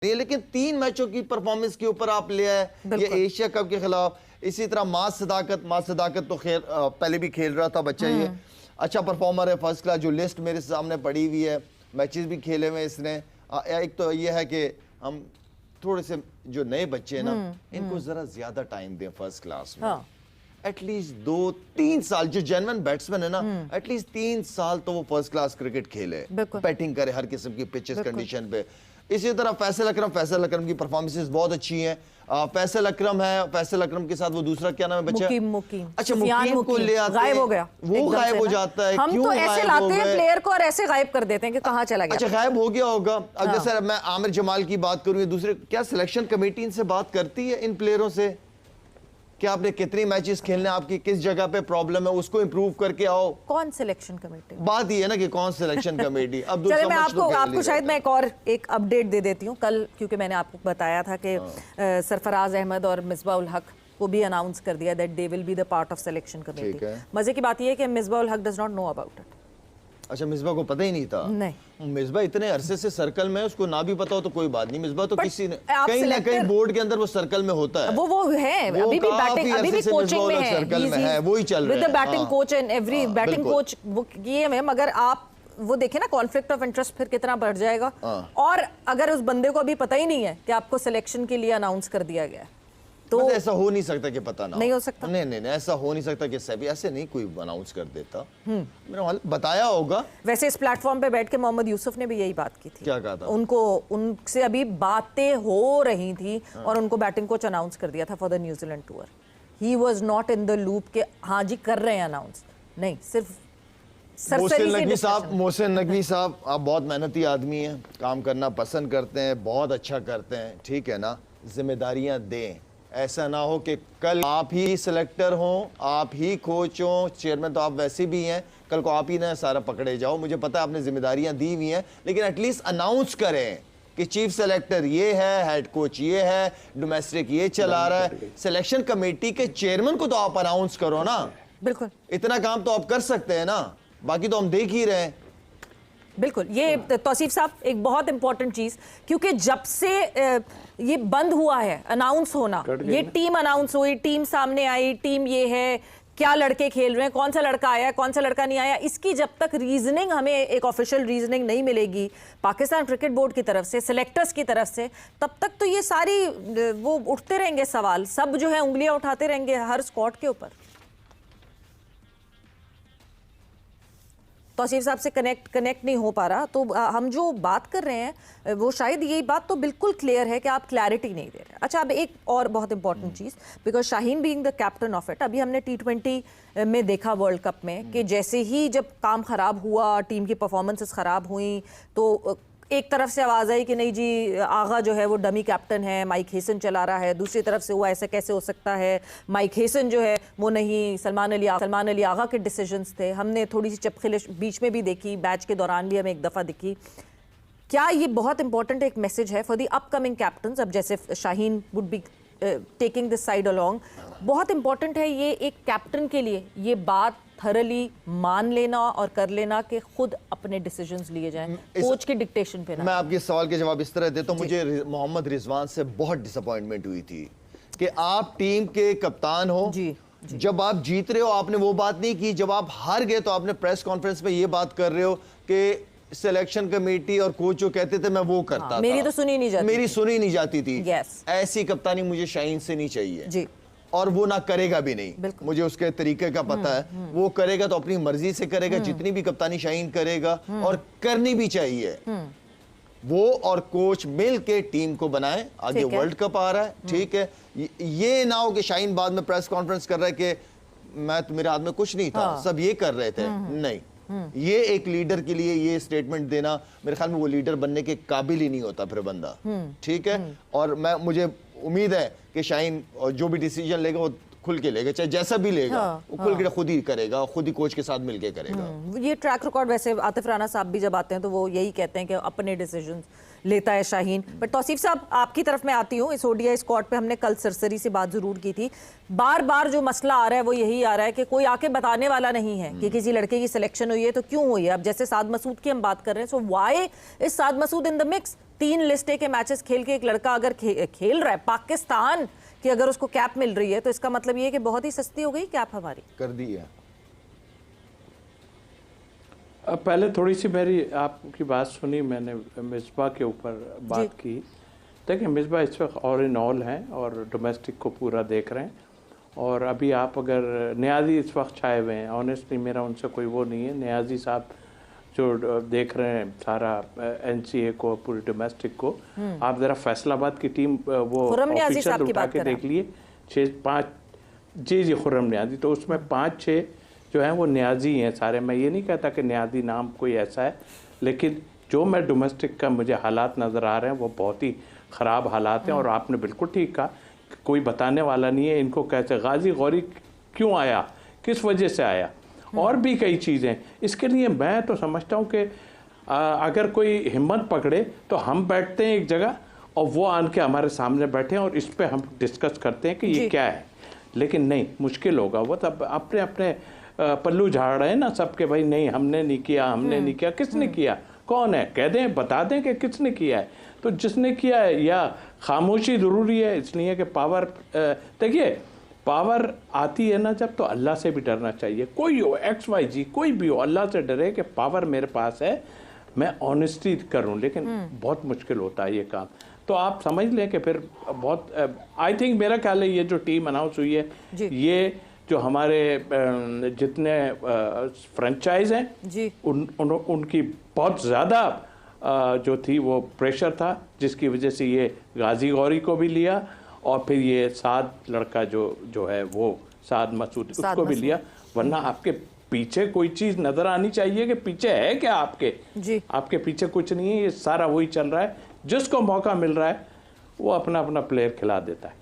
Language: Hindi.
है, लेकिन 3 मैचों की परफॉर्मेंस के ऊपर आप ले आए ये एशिया कप के खिलाफ। इसी तरह मास सदाकत तो खेल पहले भी खेल रहा था बच्चा, ये अच्छा परफॉर्मर है, फर्स्ट क्लास। जो लिस्ट मेरे सामने पड़ी हुई है, मैचेस भी खेले हुए इसने। एक तो ये है कि हम थोड़े से जो नए बच्चे हैं ना, इनको जरा ज्यादा टाइम दें फर्स्ट क्लास में। एटलीस्ट 2-3 साल, जो जेन्युइन बैट्समैन है ना, एटलीस्ट 3 साल तो वो फर्स्ट क्लास क्रिकेट खेले, बैटिंग करे हर किस्म की पिचेस कंडीशन पे। इसी तरह फैसल अकरम की परफॉर्मेंसेस बहुत अच्छी हैं। फैसल अकरम के साथ वो दूसरा क्या नाम है बच्चा, मुकीम। अच्छा मुकीम को ले आते हैं, गायब हो गया, वो गायब हो जाता है। हम तो ऐसे लाते हैं प्लेयर को और ऐसे गायब कर देते हैं कि कहाँ चला गया। अच्छा गायब हो गया होगा। अब जैसे मैं आमिर जमाल की बात करूँ, दूसरे क्या सिलेक्शन कमेटी इनसे बात करती है इन प्लेयरों से कि आपने कितनी मैचेस खेलने, आपकी किस जगह पे प्रॉब्लम है, उसको इंप्रूव करके आओ। कौन सिलेक्शन कमेटी? बात ये है ना कि कौन सिलेक्शन कमेटी। अब चलिए मैं आपको शायद मैं एक अपडेट दे देती हूँ। कल क्योंकि मैंने आपको बताया था कि सरफराज अहमद और मिसबाह उल हक को भी अनाउंस कर दिया that they will be the part of selection committee. मजे की बात ये है कि Misbah ul Haq does not know about it. अच्छा, मिसबा को पता ही नहीं था? नहीं, मिसबा इतने अरसे से सर्कल में, उसको ना भी पता हो तो कोई बात नहीं। मिसबा तो किसी ने कहीं ना कहीं बोर्ड के अंदर वो सर्कल में होता है। वो है, वो अभी भी बैटिंग, अभी भी कोचिंग में है, सर्कल में है, वो ही चल रहा है with the batting coach and every batting coach वो किए में। मगर आप वो देखें ना, कॉन्फ्लिक्ट ऑफ इंटरेस्ट फिर कितना बढ़ जाएगा। और अगर उस बंदे को अभी पता ही नहीं है कि आपको सिलेक्शन के लिए अनाउंस कर दिया गया है, तो ऐसा हो नहीं सकता कि पता ना नहीं हो सकता। नहीं, ऐसा हो नहीं सकता कि सभी ऐसे नहीं कोई अनाउंस कर देता। मेरा हाल बताया होगा। वैसे इस प्लेटफॉर्म पे बैठ के मोहम्मद यूसुफ ने भी यही बात की थी। क्या कहा था? उनसे अभी बातें हो रही थी और उनको बैटिंग कोच अनाउंस कर दिया था for the New Zealand tour. He was not in the loop के हाँ जी कर रहे हैं अनाउंस, नहीं, सिर्फ मोहसिन नकवी साहब आप बहुत मेहनती आदमी हैं, काम करना पसंद करते हैं, बहुत अच्छा करते हैं, ठीक है ना। जिम्मेदारियां दें, ऐसा ना हो कि कल आप ही सिलेक्टर हों, आप ही कोच हों, चेयरमैन तो आप वैसे भी हैं, कल को आप ही ना सारा पकड़े जाओ। मुझे पता है आपने जिम्मेदारियां दी हुई हैं, लेकिन एटलीस्ट अनाउंस करें कि चीफ सेलेक्टर ये है, हेड कोच ये है, डोमेस्टिक ये चला रहा है। सिलेक्शन कमेटी के चेयरमैन को तो आप अनाउंस करो ना। बिल्कुल, इतना काम तो आप कर सकते हैं ना, बाकी तो हम देख ही रहे हैं। बिल्कुल। ये तौसीफ साहब एक बहुत इंपॉर्टेंट चीज, क्योंकि जब से ये बंद हुआ है अनाउंस होना, ये टीम अनाउंस हुई, टीम सामने आई, टीम ये है, क्या लड़के खेल रहे हैं, कौन सा लड़का आया, कौन सा लड़का नहीं आया, इसकी जब तक रीजनिंग, हमें एक ऑफिशियल रीजनिंग नहीं मिलेगी पाकिस्तान क्रिकेट बोर्ड की तरफ से, सिलेक्टर्स की तरफ से, तब तक तो ये सारी वो उठते रहेंगे सवाल, सब जो है उंगलियां उठाते रहेंगे हर स्क्वाड के ऊपर। तौसीफ साहब से कनेक्ट नहीं हो पा रहा, तो हम जो बात कर रहे हैं वो शायद यही बात तो बिल्कुल क्लियर है कि आप क्लैरिटी नहीं दे रहे। अच्छा, अब एक और बहुत important cheese, because Shaheen being the captain of it, अभी हमने T20 में देखा वर्ल्ड कप में कि जैसे ही जब काम खराब हुआ, टीम की परफॉर्मेंसेस खराब हुई, तो एक तरफ से आवाज़ आई कि नहीं जी आगा जो है वो डमी कैप्टन है, माइक हेसन चला रहा है। दूसरी तरफ से वो ऐसे कैसे हो सकता है, माइक हेसन जो है वो नहीं, सलमान अली आगा के डिसीजंस थे। हमने थोड़ी सी चपखिलिश बीच में भी देखी, बैच के दौरान भी हमें एक दफ़ा दिखी। क्या ये बहुत इंपॉर्टेंट एक मैसेज है फॉर दी अपकमिंग कैप्टन्स? अब जैसे Shaheen would be taking this side along, बहुत इंपॉर्टेंट है ये एक कैप्टन के लिए ये बात थरली मान लेना और कर लेना कि खुद अपने डिसीजंस लिए जाएं, कोच के डिक्टेशन पे ना। मैं आपके सवाल के जवाब इस तरह देता हूं। मुझे मोहम्मद रिजवान से बहुत डिसअपॉइंटमेंट हुई थी कि आप टीम के कप्तान हो, जब आप जीत रहे हो आपने वो बात नहीं की, जब आप हार गए तो आपने प्रेस कॉन्फ्रेंस में ये बात कर रहे हो कि सिलेक्शन कमेटी और कोच जो कहते थे मैं वो करता था, मेरी तो सुनी नहीं जाती, मेरी सुनी नहीं जाती थी। ऐसी कप्तानी मुझे शाहीन से नहीं चाहिए जी, और वो ना करेगा भी नहीं। मुझे उसके तरीके का पता है, वो करेगा तो अपनी मर्जी से करेगा, जितनी भी कप्तानी शाहीन करेगा, और करनी भी चाहिए। वो और कोच मिल के टीम को बनाए। आगे वर्ल्ड कप आ रहा है, ठीक है, ये ना हो कि शाहीन बाद में प्रेस कॉन्फ्रेंस कर रहा है कि मैं तो मेरे हाथ में कुछ नहीं था, सब ये कर रहे थे। नहीं, ये एक लीडर के लिए ये स्टेटमेंट देना, मेरे ख्याल में वो लीडर बनने के काबिल ही नहीं होता फिर बंदा, ठीक है। और मुझे उम्मीद है कि शाहीन जो भी डिसीजन लेगा वो खुल के लेगा, चाहे जैसा भी लेगा वो खुल के खुद ही करेगा, खुद ही कोच के साथ मिलके करेगा। ये ट्रैक रिकॉर्ड, वैसे आतिफ राना साहब भी जब आते हैं तो वो यही कहते हैं कि अपने डिसीजंस लेता है शाहीन। बट तौसीफ साहब आपकी तरफ में आती हूँ, इस ODI स्क्वाड पे हमने कल सरसरी से बात जरूर की थी। बार बार जो मसला आ रहा है वो यही आ रहा है कि कोई आके बताने वाला नहीं है कि किसी लड़के की सिलेक्शन हुई है तो क्यों हुई है। अब जैसे साद मसूद की हम बात कर रहे हैं, so why is Saad Masood in the mix? 3 list A के मैचेस खेल के एक लड़का अगर खेल रहा है पाकिस्तान की, अगर उसको कैप मिल रही है तो इसका मतलब ये है कि बहुत ही सस्ती हो गई कैप हमारी, कर दी है। पहले थोड़ी सी मेरी आपकी बात सुनी, मैंने मिसबा के ऊपर बात की। देखिए मिसबा इस वक्त ऑल इन ऑल हैं और डोमेस्टिक को पूरा देख रहे हैं। और अभी आप अगर नियाजी इस वक्त छाए हुए हैं, ऑनेस्टली मेरा उनसे कोई वो नहीं है। नियाजी साहब जो देख रहे हैं सारा एनसीए को, पूरी डोमेस्टिक को, आप ज़रा फैसलाबाद की टीम वो ऑफिशियल उठा के देख लिए, 6-5 जी खुर्रम नियाजी, तो उसमें 5-6 जो हैं वो न्याजी हैं सारे। मैं ये नहीं कहता कि न्याजी नाम कोई ऐसा है, लेकिन जो मैं डोमेस्टिक का मुझे हालात नज़र आ रहे हैं वो बहुत ही ख़राब हालात हैं। और आपने बिल्कुल ठीक कहा, कोई बताने वाला नहीं है इनको कैसे गाजी गौरी क्यों आया, किस वजह से आया, और भी कई चीज़ें। इसके लिए मैं तो समझता हूँ कि अगर कोई हिम्मत पकड़े तो हम बैठते हैं एक जगह और वो आन के हमारे सामने बैठे हैं और इस पर हम डिस्कस करते हैं कि ये क्या है। लेकिन नहीं, मुश्किल होगा। वो तब अपने अपने पल्लू झाड़ रहे हैं ना सबके, भाई नहीं हमने नहीं किया, हमने नहीं किया। किसने किया, कौन है, कह दें, बता दें कि किसने किया है। तो जिसने किया है, या खामोशी ज़रूरी है इसलिए कि पावर, देखिए पावर आती है ना जब, तो अल्लाह से भी डरना चाहिए। कोई हो, XYZ कोई भी हो, अल्लाह से डरे कि पावर मेरे पास है, मैं ऑनेस्टी करूं। लेकिन बहुत मुश्किल होता है ये काम। तो आप समझ लें कि फिर बहुत, आई थिंक मेरा ख्याल है ये जो टीम अनाउंस हुई है, ये जो हमारे जितने फ्रेंचाइज हैं उनकी बहुत ज़्यादा जो थी वो प्रेशर था, जिसकी वजह से ये गाजी गौरी को भी लिया और फिर ये साद लड़का जो है वो साद मसूद उसको भी लिया। वरना आपके पीछे कोई चीज़ नज़र आनी चाहिए कि पीछे है क्या आपके पीछे कुछ नहीं है। ये सारा वही चल रहा है, जिसको मौका मिल रहा है वो अपना अपना प्लेयर खिला देता है।